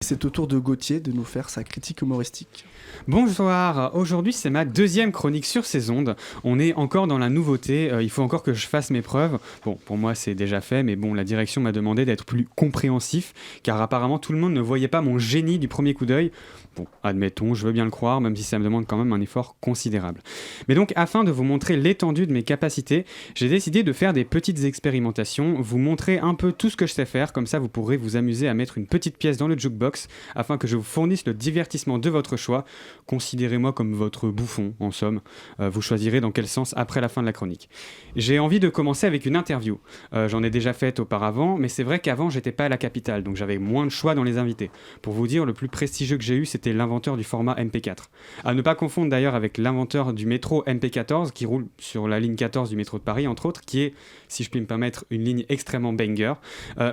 C'est au tour de Gauthier de nous faire sa critique humoristique. Bonsoir, aujourd'hui c'est ma deuxième chronique sur ces ondes. On est encore dans la nouveauté, il faut encore que je fasse mes preuves. Bon, pour moi c'est déjà fait, mais bon, la direction m'a demandé d'être plus compréhensif, car apparemment tout le monde ne voyait pas mon génie du premier coup d'œil. Bon, admettons, je veux bien le croire, même si ça me demande quand même un effort considérable. Mais donc, afin de vous montrer l'étendue de mes capacités, j'ai décidé de faire des petites expérimentations, vous montrer un peu tout ce que je sais faire, comme ça vous pourrez vous amuser à mettre une petite pièce dans le jukebox, afin que je vous fournisse le divertissement de votre choix. Considérez-moi comme votre bouffon, en somme. Vous choisirez dans quel sens après la fin de la chronique. J'ai envie de commencer avec une interview. J'en ai déjà faite auparavant, mais c'est vrai qu'avant, j'étais pas à la capitale, donc j'avais moins de choix dans les invités. Pour vous dire, le plus prestigieux que j'ai eu, c'était l'inventeur du format MP4. À ne pas confondre d'ailleurs avec l'inventeur du métro MP14, qui roule sur la ligne 14 du métro de Paris, entre autres, qui est, si je puis me permettre, une ligne extrêmement banger.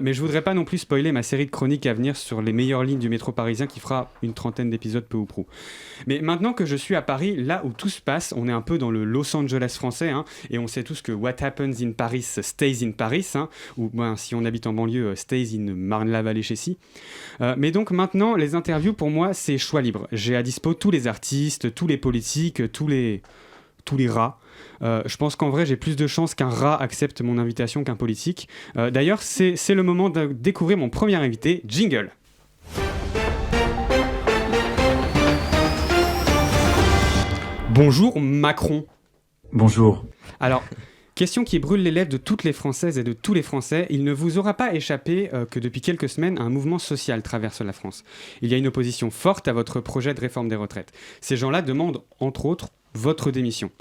Mais je voudrais pas non plus spoiler ma série de chroniques à venir sur les meilleures lignes du métro parisien, qui fera une trentaine d'épisodes peu ou prou. Mais maintenant que je suis à Paris, là où tout se passe, on est un peu dans le Los Angeles français, hein, et on sait tous que what happens in Paris stays in Paris, hein, ou si on habite en banlieue, stays in Marne-la-Vallée-Chessy. Mais donc maintenant, les interviews pour moi, c'est choix libre. J'ai à dispo tous les artistes, tous les politiques, tous les rats. Je pense qu'en vrai, j'ai plus de chances qu'un rat accepte mon invitation qu'un politique. D'ailleurs, c'est le moment de découvrir mon premier invité, Jingle. Bonjour Macron. Bonjour. Alors, question qui brûle les lèvres de toutes les Françaises et de tous les Français, il ne vous aura pas échappé que depuis quelques semaines, un mouvement social traverse la France. Il y a une opposition forte à votre projet de réforme des retraites. Ces gens-là demandent, entre autres, votre démission.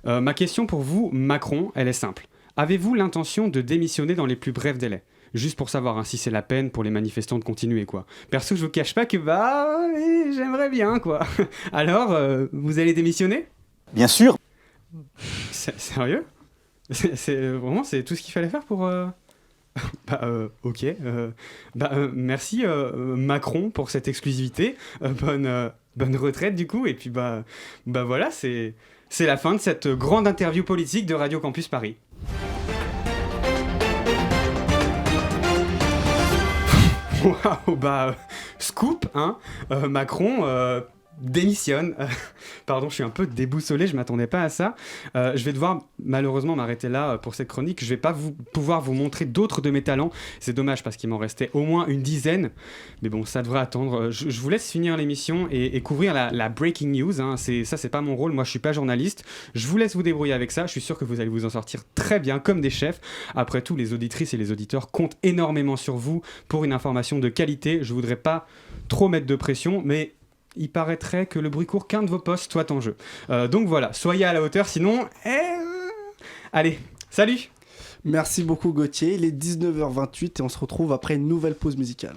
Ma question pour vous, Macron, elle est simple. Avez-vous l'intention de démissionner dans les plus brefs délais ? Juste pour savoir si c'est la peine pour les manifestants de continuer, quoi. Perso, je vous cache pas que, j'aimerais bien, quoi. Alors, vous allez démissionner ? Bien sûr. Sérieux ? Vraiment, c'est tout ce qu'il fallait faire pour... Ok. Merci, Macron, pour cette exclusivité. Bonne retraite, du coup. Et puis, voilà, c'est la fin de cette grande interview politique de Radio Campus Paris. Waouh, scoop, hein, Macron démissionne. Pardon, je suis un peu déboussolé, je m'attendais pas à ça. Je vais devoir malheureusement m'arrêter là pour cette chronique. Je vais pas pouvoir vous montrer d'autres de mes talents. C'est dommage parce qu'il m'en restait au moins une dizaine. Mais bon, ça devrait attendre. Je vous laisse finir l'émission et couvrir la breaking news. Hein. C'est pas mon rôle. Moi, je suis pas journaliste. Je vous laisse vous débrouiller avec ça. Je suis sûr que vous allez vous en sortir très bien, comme des chefs. Après tout, les auditrices et les auditeurs comptent énormément sur vous pour une information de qualité. Je voudrais pas trop mettre de pression, mais il paraîtrait que le bruit court qu'un de vos postes soit en jeu. Donc voilà, soyez à la hauteur, sinon... Allez, salut! Merci beaucoup Gauthier, il est 19h28 et on se retrouve après une nouvelle pause musicale.